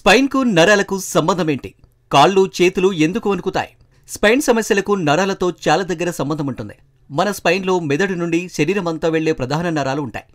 స్పైన్కు నరాలకు సంబంధమేంటి? కాళ్ళు చేతులు ఎందుకు వణుకుతాయి? స్పైన్ సమస్యలకు నరాలతో చాలా దగ్గర సంబంధం ఉంటుంది. మన స్పైన్లో మెదడు నుండి శరీరం అంతా వెళ్లే ప్రధాన నరాలు ఉంటాయి.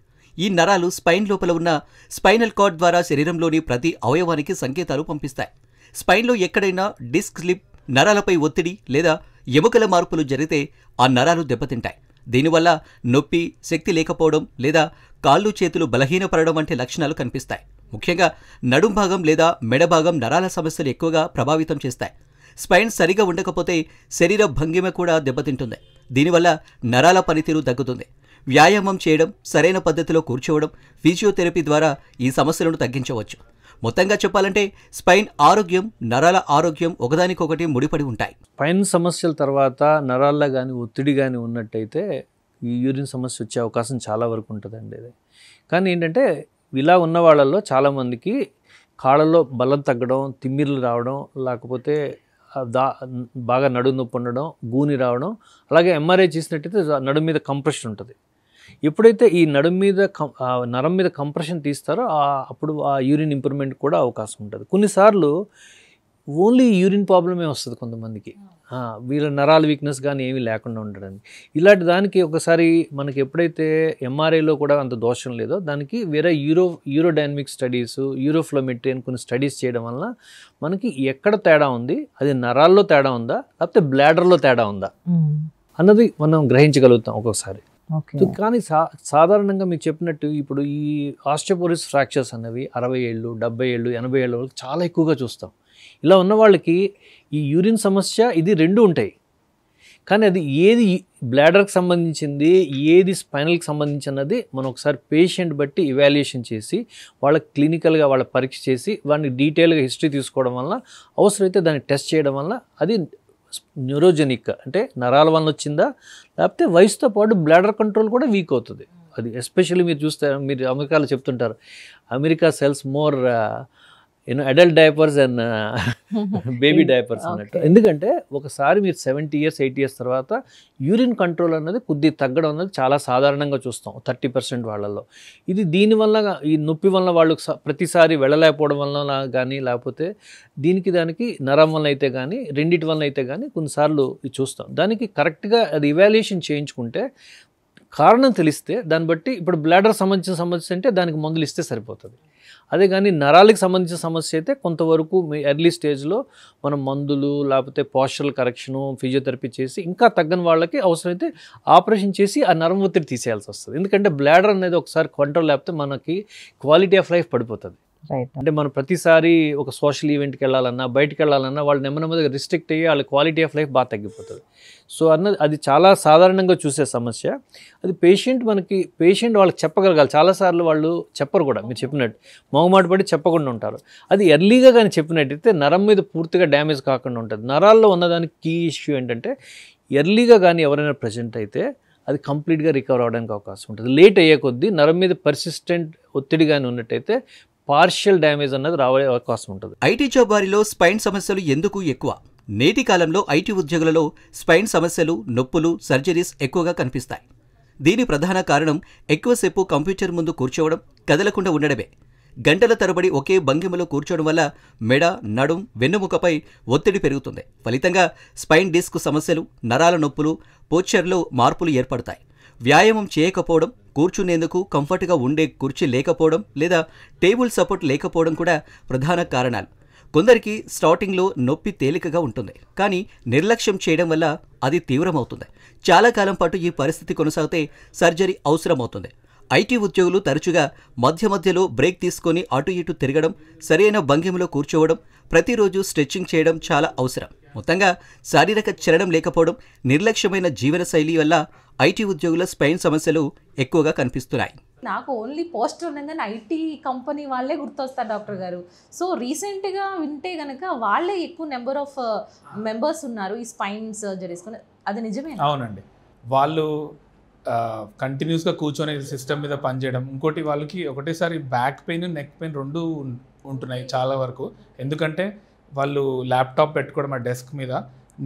ఈ నరాలు స్పైన్ లోపల ఉన్న స్పైనల్ కార్డ్ ద్వారా శరీరంలోని ప్రతి అవయవానికి సంకేతాలు పంపిస్తాయి. స్పైన్లో ఎక్కడైనా డిస్క్ స్లిప్, నరాలపై ఒత్తిడి లేదా ఎముకల మార్పులు జరిగితే ఆ నరాలు దెబ్బతింటాయి. దీనివల్ల నొప్పి, శక్తి లేకపోవడం లేదా కాళ్ళు చేతులు బలహీనపడడం వంటి లక్షణాలు కనిపిస్తాయి. ముఖ్యంగా నడుం భాగం లేదా మెడ భాగం నరాల సమస్యలు ఎక్కువగా ప్రభావితం చేస్తాయి. స్పైన్ సరిగా ఉండకపోతే శరీర భంగిమ కూడా దెబ్బతింటుంది. దీనివల్ల నరాల పనితీరు తగ్గుతుంది. వ్యాయామం చేయడం, సరైన పద్ధతిలో కూర్చోవడం, ఫిజియోథెరపీ ద్వారా ఈ సమస్యలను తగ్గించవచ్చు. మొత్తంగా చెప్పాలంటే స్పైన్ ఆరోగ్యం, నరాల ఆరోగ్యం ఒకదానికొకటి ముడిపడి ఉంటాయి. స్పైన్ సమస్యల తర్వాత నరాల్లో కానీ ఒత్తిడి కానీ ఉన్నట్టయితే ఈ యూరిన్ సమస్య వచ్చే అవకాశం చాలా వరకు ఉంటుందండి. ఇది కానీ ఏంటంటే ఇలా ఉన్న వాళ్ళల్లో చాలామందికి కాళ్ళలో బలం తగ్గడం, తిమ్మిర్లు రావడం, లేకపోతే బాగా నడుము నొప్పి ఉండడం, గూని రావడం, అలాగే ఎంఆర్ఐ చేసినట్టయితే నడుము మీద కంప్రెషన్ ఉంటుంది. ఎప్పుడైతే ఈ నడుము మీద నరం మీద కంప్రెషన్ తీస్తారో అప్పుడు ఆ యూరిన్ ఇంప్రూవ్మెంట్ కూడా అవకాశం ఉంటుంది. కొన్నిసార్లు ఓన్లీ యూరిన్ ప్రాబ్లమే వస్తుంది కొంతమందికి, వీళ్ళ నరాల వీక్నెస్ కానీ ఏమీ లేకుండా ఉండడానికి. ఇలాంటి దానికి ఒకసారి మనకి ఎప్పుడైతే ఎంఆర్ఐలో కూడా అంత దోషం లేదో దానికి వేరే యూరోడైనమిక్ స్టడీస్, యూరోఫ్లోమెట్రీ అని కొన్ని స్టడీస్ చేయడం వల్ల మనకి ఎక్కడ తేడా ఉంది, అది నరాల్లో తేడా ఉందా లేకపోతే బ్లాడర్లో తేడా ఉందా అన్నది మనం గ్రహించగలుగుతాం ఒక్కొక్కసారి. కానీ సాధారణంగా మీకు చెప్పినట్టు ఇప్పుడు ఈ ఆస్టియోపోరోసిస్ ఫ్రాక్చర్స్ అనేవి 60 ఏళ్ళు, 70 ఏళ్ళు, 80 ఏళ్ళ వాళ్ళకి చాలా ఎక్కువగా చూస్తాం. ఇలా ఉన్న వాళ్ళకి ఈ యూరిన్ సమస్య ఇది రెండు ఉంటాయి. కానీ అది ఏది బ్లాడర్కి సంబంధించింది, ఏది స్పైనల్కి సంబంధించి అన్నది మనం ఒకసారి పేషెంట్ బట్టి ఇవాల్యుయేషన్ చేసి వాళ్ళకి క్లినికల్గా వాళ్ళ పరీక్ష చేసి వాడిని డీటెయిల్గా హిస్టరీ తీసుకోవడం వల్ల, అవసరమైతే దాన్ని టెస్ట్ చేయడం వల్ల అది న్యూరోజెనిక్ అంటే నరాల వల్ల వచ్చిందా లేకపోతే వయసుతో పాటు బ్లాడర్ కంట్రోల్ కూడా వీక్ అవుతుంది. అది ఎస్పెషల్లీ మీరు చూస్తే, మీరు అమెరికాలో చెప్తుంటారు America cells more adult diapers and baby diapers అన్నట్టు. ఎందుకంటే ఒకసారి మీరు 70 years 80 years తర్వాత యూరిన్ కంట్రోల్ అన్నది కొద్దిగా తగ్గడం అన్నది చాలా సాధారణంగా చూస్తాం 30% వాళ్ళల్లో. ఇది దీనివల్ల ఈ నొప్పి వల్ల వాళ్ళు ప్రతిసారి వెళ్ళలేకపోవడం వల్ల కానీ లేకపోతే దానికి నరం వల్ల అయితే కానీ రెండిటి వల్ల అయితే కానీ కొన్నిసార్లు ఇది చూస్తాం. దానికి కరెక్ట్గా అది ఇవాల్యుయేషన్ చేయించుకుంటే కారణం తెలిస్తే దాన్ని బట్టి ఇప్పుడు బ్లాడర్ సంబంధించిన సమస్య అంటే దానికి మందులు ఇస్తే సరిపోతుంది. అదే కానీ నరాలకు సంబంధించిన సమస్య అయితే కొంతవరకు ఎర్లీ స్టేజ్లో మనం మందులు లేకపోతే పోస్చరల్ కరెక్షను, ఫిజియోథెరపీ చేసి ఇంకా తగ్గని వాళ్ళకి అవసరమైతే ఆపరేషన్ చేసి ఆ నరం ఒత్తిడి తీసేయాల్సి వస్తుంది. ఎందుకంటే బ్లాడర్ అనేది ఒకసారి కంట్రోల్ లేకపోతే మనకి క్వాలిటీ ఆఫ్ లైఫ్ పడిపోతుంది. అంటే మనం ప్రతిసారి ఒక సోషల్ ఈవెంట్కి వెళ్ళాలన్నా, బయటకు వెళ్ళాలన్నా వాళ్ళు నెమ్మదిగా రిస్ట్రిక్ట్ అయ్యి వాళ్ళ క్వాలిటీ ఆఫ్ లైఫ్ బాగా తగ్గిపోతుంది. సో అది చాలా సాధారణంగా చూసే సమస్య. అది పేషెంట్ వాళ్ళకి చెప్పగలగాలి. చాలాసార్లు వాళ్ళు చెప్పరు కూడా, మీరు చెప్పినట్టు మొహమాట పడి చెప్పకుండా ఉంటారు. అది ఎర్లీగా కానీ చెప్పినట్టయితే నరం మీద పూర్తిగా డ్యామేజ్ కాకుండా ఉంటుంది. నరాల్లో ఉన్నదానికి కీ ఇష్యూ ఏంటంటే ఎర్లీగా కానీ ఎవరైనా ప్రజెంట్ అయితే అది కంప్లీట్గా రికవర్ అవడానికి అవకాశం ఉంటుంది. లేట్ అయ్యే కొద్దీ నరం మీద పర్సిస్టెంట్ ఒత్తిడి కానీ ఉన్నట్టయితే పార్షియల్ డ్యామేజ్ అన్నది రావే అవకాశం ఉంటుంది. ఐటీ జాబ్ వారిలో స్పైన్ సమస్యలు ఎందుకు ఎక్కువ? నేటి కాలంలో ఐటీ ఉద్యోగులలో స్పైన్ సమస్యలు, నొప్పులు, సర్జరీస్ ఎక్కువగా కనిపిస్తాయి. దీని ప్రధాన కారణం ఎక్కువసేపు కంప్యూటర్ ముందు కూర్చోవడం, కదలకుండా ఉండడమే. గంటల తరబడి ఒకే భంగిమలో కూర్చోవడం వల్ల మెడ, నడుం, వెన్నుముకపై ఒత్తిడి పెరుగుతుంది. ఫలితంగా స్పైన్ డిస్క్ సమస్యలు, నరాల నొప్పులు, పోస్చర్లో మార్పులు ఏర్పడతాయి. వ్యాయామం చేయకపోవడం, కూర్చునేందుకు కంఫర్ట్గా ఉండే కుర్చీ లేకపోవడం లేదా టేబుల్ సపోర్ట్ లేకపోవడం కూడా ప్రధాన కారణాలు. కొందరికి స్టార్టింగ్లో నొప్పి తేలికగా ఉంటుంది, కానీ నిర్లక్ష్యం చేయడం వల్ల అది తీవ్రమవుతుంది. చాలా కాలం పాటు ఈ పరిస్థితి కొనసాగితే సర్జరీ అవసరమవుతుంది. ఐటీ ఉద్యోగులు తరచుగా మధ్యలో బ్రేక్ తీసుకొని అటు ఇటు తిరగడం, సరైన భంగిమలో కూర్చోవడం, ప్రతిరోజు స్ట్రెచ్చింగ్ చేయడం చాలా అవసరం. మొత్తంగా శారీరక చలనం లేకపోవడం, నిర్లక్ష్యమైన జీవనశైలి వల్ల ఐటీ ఉద్యోగుల స్పైన్ సమస్యలు ఎక్కువగా కనిపిస్తున్నాయి. నాకు ఓన్లీ పోస్టర్ ఉండగానే ఐటీ కంపెనీ వాళ్ళే గుర్తొస్తారు డాక్టర్ గారు. సో రీసెంట్గా వింటే కనుక వాళ్ళే ఎక్కువ నెంబర్ ఆఫ్ మెంబర్స్ ఉన్నారు ఈ స్పైన్ సర్జరీస్. అది నిజమే? అవునండి. వాళ్ళు కంటిన్యూస్గా కూర్చొని సిస్టమ్ మీద పనిచేయడం, ఇంకోటి వాళ్ళకి ఒకటేసారి బ్యాక్ పెయిన్, నెక్ పెయిన్ రెండు ఉంటున్నాయి చాలా వరకు. ఎందుకంటే వాళ్ళు ల్యాప్టాప్ పెట్టుకోవడం ఆ డెస్క్ మీద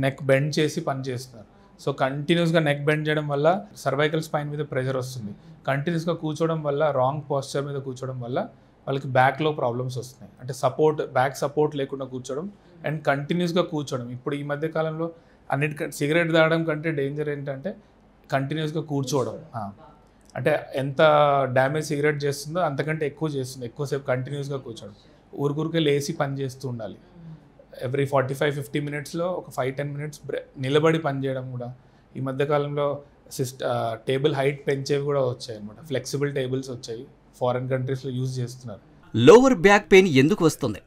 నెక్ బెండ్ చేసి పని చేస్తున్నారు. సో కంటిన్యూస్గా నెక్ బెండ్ చేయడం వల్ల సర్వైకల్ స్పైన్ మీద ప్రెషర్ వస్తుంది. కంటిన్యూస్గా కూర్చోవడం వల్ల, రాంగ్ పోస్చర్ మీద కూర్చోవడం వల్ల వాళ్ళకి బ్యాక్లో ప్రాబ్లమ్స్ వస్తున్నాయి. అంటే బ్యాక్ సపోర్ట్ లేకుండా కూర్చోవడం అండ్ కంటిన్యూస్గా కూర్చోవడం. ఇప్పుడు ఈ మధ్య కాలంలో అన్నిటికంటే సిగరెట్ తాగడం కంటే డేంజర్ ఏంటంటే కంటిన్యూస్గా కూర్చోవడం. అంటే ఎంత డ్యామేజ్ సిగరెట్ చేస్తుందో అంతకంటే ఎక్కువ చేస్తుంది, ఎక్కువసేపు కంటిన్యూస్గా కూర్చోవడం. ఊరికే లేచి పని చేస్తూ ఉండాలి. ఎవ్రీ 45-50 మినిట్స్లో ఒక 5-10 మినిట్స్ నిలబడి పని చేయడం కూడా. ఈ మధ్యకాలంలో టేబుల్ హైట్ పెంచేవి కూడా వచ్చాయి అనమాట. ఫ్లెక్సిబుల్ టేబుల్స్ వచ్చాయి, ఫారిన్ కంట్రీస్లో యూజ్ చేస్తున్నారు. లోవర్ బ్యాక్ పెయిన్ ఎందుకు వస్తుంది?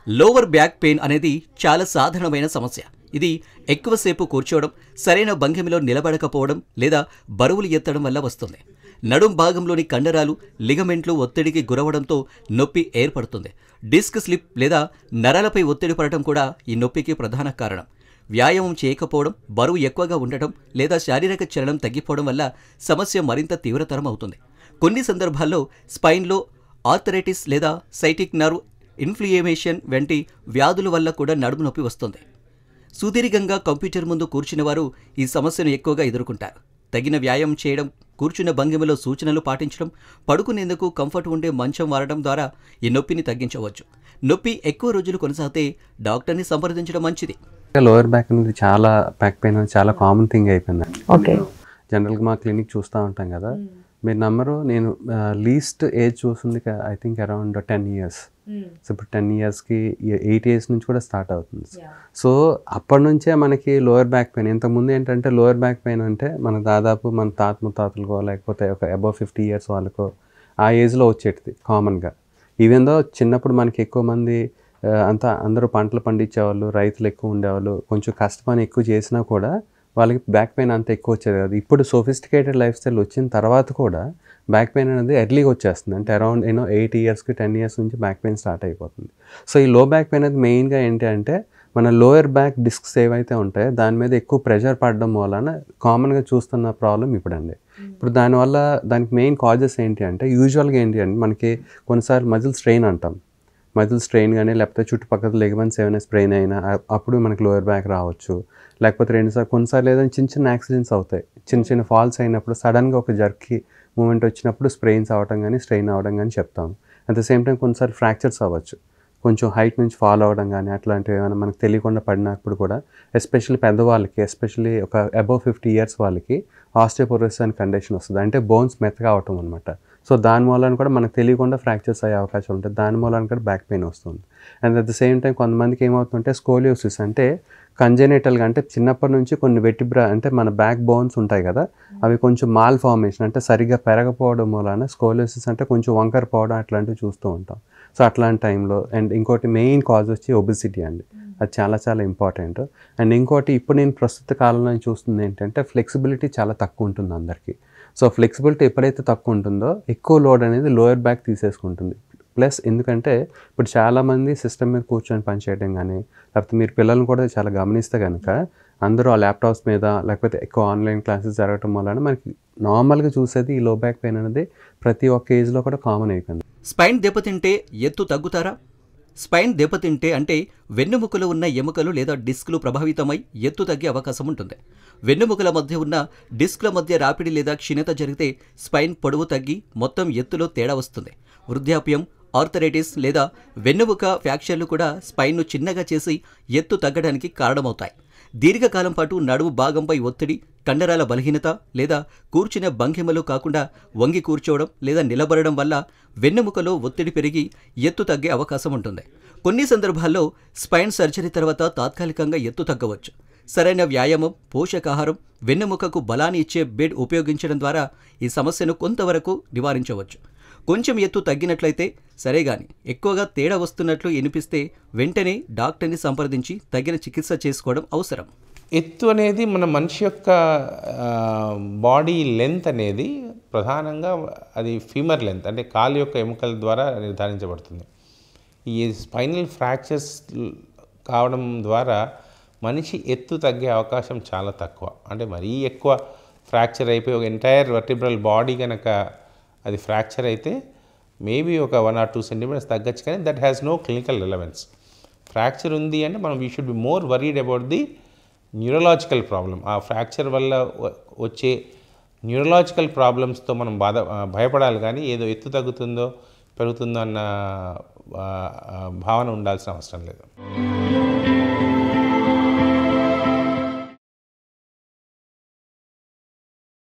లోవర్ బ్యాక్ పెయిన్ అనేది చాలా సాధారణమైన సమస్య. ఇది ఎక్కువసేపు కూర్చోవడం, సరైన భంగిమలో నిలబడకపోవడం లేదా బరువులు ఎత్తడం వల్ల వస్తుంది. నడుం భాగంలోని కండరాలు, లిగమెంట్లు ఒత్తిడికి గురవడంతో నొప్పి ఏర్పడుతుంది. డిస్క్ స్లిప్ లేదా నరాలపై ఒత్తిడి పడటం కూడా ఈ నొప్పికి ప్రధాన కారణం. వ్యాయామం చేయకపోవడం, బరువు ఎక్కువగా ఉండటం లేదా శారీరక చలనం తగ్గిపోవడం వల్ల సమస్య మరింత తీవ్రతరం అవుతుంది. కొన్ని సందర్భాల్లో స్పైన్లో ఆర్థరైటిస్ లేదా సైటిక్ నర్వ్ ఇన్ఫ్లమేషన్ వంటి వ్యాధుల వల్ల కూడా నడుము నొప్పి వస్తుంది. సుదీర్ఘంగా కంప్యూటర్ ముందు కూర్చున్న వారు ఈ సమస్యను ఎక్కువగా ఎదుర్కొంటారు. తగిన వ్యాయామం చేయడం, కూర్చున్న భంగిమలో సూచనలు పాటించడం, పడుకునేందుకు కంఫర్ట్ ఉండే మంచం వాడడం ద్వారా ఈ నొప్పిని తగ్గించవచ్చు. నొప్పి ఎక్కువ రోజులు కొనసాగితే డాక్టర్ని సంప్రదించడం మంచిది. లోయర్ బ్యాక్ అనేది బ్యాక్ పెయిన్ అనేది చాలా కామన్ థింగ్ అయిపోయింది. ఓకే, జనరల్గా మా క్లినిక్ చూస్తూ ఉంటాం కదా, మీరు నమ్మరు, నేను లీస్ట్ ఏజ్ చూస్తుంది I think around 10 years. So ఇప్పుడు 10 yearsకి 8 years నుంచి కూడా స్టార్ట్ అవుతుంది. సో అప్పటి నుంచే మనకి లోయర్ బ్యాక్ పెయిన్. ఇంతకుముందు ఏంటంటే లోయర్ బ్యాక్ పెయిన్ అంటే మన దాదాపు మన తాత ముత్తాతలకో లేకపోతే ఒక అబవ్ 50 years వాళ్ళకో ఆ ఏజ్లో వచ్చేటిది కామన్గా. ఈవెన్ దో చిన్నప్పుడు మనకి ఎక్కువ మంది అందరూ పంటలు పండించేవాళ్ళు, రైతులు ఎక్కువ ఉండేవాళ్ళు, కొంచెం కష్టపని ఎక్కువ చేసినా కూడా వాళ్ళకి బ్యాక్ పెయిన్ అంత ఎక్కువ వచ్చేది కాదు. ఇప్పుడు సోఫిస్టికేటెడ్ లైఫ్ స్టైల్ వచ్చిన తర్వాత కూడా బ్యాక్ పెయిన్ అనేది ఎర్లీగా వచ్చేస్తుంది. అంటే అరౌండ్ 8 yearsకి 10 years నుంచి బ్యాక్ పెయిన్ స్టార్ట్ అయిపోతుంది. సో ఈ లో బ్యాక్ పెయిన్ అనేది మెయిన్గా ఏంటి అంటే మన లోయర్ బ్యాక్ డిస్క్స్ ఏవైతే ఉంటాయో దాని మీద ఎక్కువ ప్రెషర్ పడడం వలన కామన్గా చూస్తున్న ప్రాబ్లం ఇప్పుడండి. ఇప్పుడు దానికి మెయిన్ కాజెస్ ఏంటి అంటే యూజువల్గా ఏంటి అంటే మనకి కొన్నిసార్లు మజిల్ స్ట్రెయిన్ అంటాం. మజిల్ స్ట్రెయిన్ కానీ లేకపోతే చుట్టుపక్కల లిగమెంట్స్ ఏమైనా స్ట్రెయిన్ అయినా అప్పుడు మనకి లోయర్ బ్యాక్ రావచ్చు. లేకపోతే కొన్నిసార్లు ఏదైనా చిన్న యాక్సిడెంట్స్ అవుతాయి, చిన్న ఫాల్స్ అయినప్పుడు సడన్గా ఒక జర్కి మూమెంట్ వచ్చినప్పుడు స్ట్రెయిన్స్ అవ్వడం కానీ స్ట్రెయిన్ అవ్వడం కానీ చెప్తాం. అట్ ద సేమ్ టైం కొన్నిసార్లు ఫ్రాక్చర్స్ అవ్వచ్చు, కొంచెం హైట్ నుంచి ఫాల్ అవ్వడం కానీ అట్లాంటివి ఏమైనా మనకు తెలియకుండా పడినప్పుడు కూడా, ఎస్పెషల్లీ పెద్దవాళ్ళకి, ఎస్పెషల్లీ ఒక అబవ్ 50 years వాళ్ళకి ఆస్టియోపోరోసిస్ అనే కండిషన్ వస్తుంది. అంటే బోన్స్ మెత్తగా అవటం అనమాట. సో దాని మూలన కూడా మనకు తెలియకుండా ఫ్రాక్చర్స్ అయ్యే అవకాశం ఉంటుంది. దాని మూలన కూడా బ్యాక్ పెయిన్ వస్తుంది. And at the same time కొంతమందికి ఏమవుతుందంటే స్కోలియోసిస్, అంటే కంజెనిటల్గా, అంటే చిన్నప్పటి నుంచి కొన్ని వెటిబ్రా అంటే మన బ్యాక్ బోన్స్ ఉంటాయి కదా, అవి కొంచెం మాల్ ఫార్మేషన్ అంటే సరిగ్గా పెరగపోవడం వలన స్కోలియోసిస్ అంటే కొంచెం వంకర పోవడం అట్లాంటివి చూస్తూ ఉంటాం. సో అట్లాంటి టైంలో. అండ్ ఇంకోటి మెయిన్ కాజ్ వచ్చి ఒబెసిటీ అండి, అది చాలా ఇంపార్టెంట్. అండ్ ఇంకోటి ఇప్పుడు నేను ప్రస్తుత కాలంలో చూస్తుంది ఏంటంటే ఫ్లెక్సిబిలిటీ చాలా తక్కువ ఉంటుంది అందరికీ. సో ఫ్లెక్సిబిలిటీ ఎప్పుడైతే తక్కువ ఉంటుందో ఎక్కువ లోడ్ అనేది లోయర్ బ్యాక్ తీసేసుకుంటుంది. ప్లస్ ఎందుకంటే ఇప్పుడు చాలామంది సిస్టమ్ మీద కూర్చొని పనిచేయడం కానీ, లేకపోతే మీరు పిల్లల్ని కూడా చాలా గమనిస్తే కనుక అందరూ ఆ ల్యాప్టాప్స్ మీద లేకపోతే ఎక్కువ ఆన్లైన్ క్లాసెస్ జరగడం వలన మనకి నార్మల్గా చూసేది ఈ లో బ్యాక్ పెయిన్ అనేది ప్రతి ఒక్క ఏజ్లో కూడా కామన్ అయిపోయింది. స్పైన్ దెబ్బతింటే ఎత్తు తగ్గుతారా? స్పైన్ దెబ్బతింటే అంటే వెన్నుముకలో ఉన్న ఎముకలు లేదా డిస్క్లు ప్రభావితమై ఎత్తు తగ్గే అవకాశం ఉంటుంది. వెన్నుముకల మధ్య ఉన్న డిస్క్ల మధ్య రాపిడి లేదా క్షీణత జరిగితే స్పైన్ పొడవు తగ్గి మొత్తం ఎత్తులో తేడా వస్తుంది. వృద్ధాప్యం, ఆర్థరైటిస్ లేదా వెన్నుముక ఫ్రాక్చర్లు కూడా స్పైన్ను చిన్నగా చేసి ఎత్తు తగ్గడానికి కారణమవుతాయి. దీర్ఘకాలం పాటు నడుము భాగంపై ఒత్తిడి, కండరాల బలహీనత లేదా కూర్చునే భంగిమలు కాకుండా వంగి కూర్చోవడం లేదా నిలబడడం వల్ల వెన్నెముకలో ఒత్తిడి పెరిగి ఎత్తు తగ్గే అవకాశం ఉంటుంది. కొన్ని సందర్భాల్లో స్పైన్ సర్జరీ తర్వాత తాత్కాలికంగా ఎత్తు తగ్గవచ్చు. సరైన వ్యాయామం, పోషకాహారం, వెన్నెముకకు బలాన్ని ఇచ్చే బెడ్ ఉపయోగించడం ద్వారా ఈ సమస్యను కొంతవరకు నివారించవచ్చు. కొంచెం ఎత్తు తగ్గినట్లయితే సరే, గాని ఎక్కువగా తేడా వస్తున్నట్లు అనిపిస్తే వెంటనే డాక్టర్ని సంప్రదించి తగిన చికిత్స చేసుకోవడం అవసరం. ఎత్తు అనేది మన మనిషి యొక్క బాడీ లెంత్ అనేది ప్రధానంగా అది ఫీమర్ లెంత్, అంటే కాలు యొక్క ఎముకల ద్వారా నిర్ధారించబడుతుంది. ఈ స్పైనల్ ఫ్రాక్చర్స్ కావడం ద్వారా మనిషి ఎత్తు తగ్గే అవకాశం చాలా తక్కువ. అంటే మరీ ఎక్కువ ఫ్రాక్చర్ అయిపోయి ఒక ఎంటైర్ వర్టిబ్రల్ బాడీ కనుక అది ఫ్రాక్చర్ అయితే మేబీ ఒక 1 or 2 centimeters తగ్గచ్చు, కానీ that has no clinical relevance. Fracture ఉంది అంటే మనం we should be more worried about the neurological problem. ఆ ఫ్రాక్చర్ వల్ల వచ్చే న్యూరలాజికల్ ప్రాబ్లమ్స్తో మనం భయపడాలి. కానీ ఏదో ఎత్తు తగ్గుతుందో పెరుగుతుందన్న భావన ఉండాల్సిన అవసరం లేదు.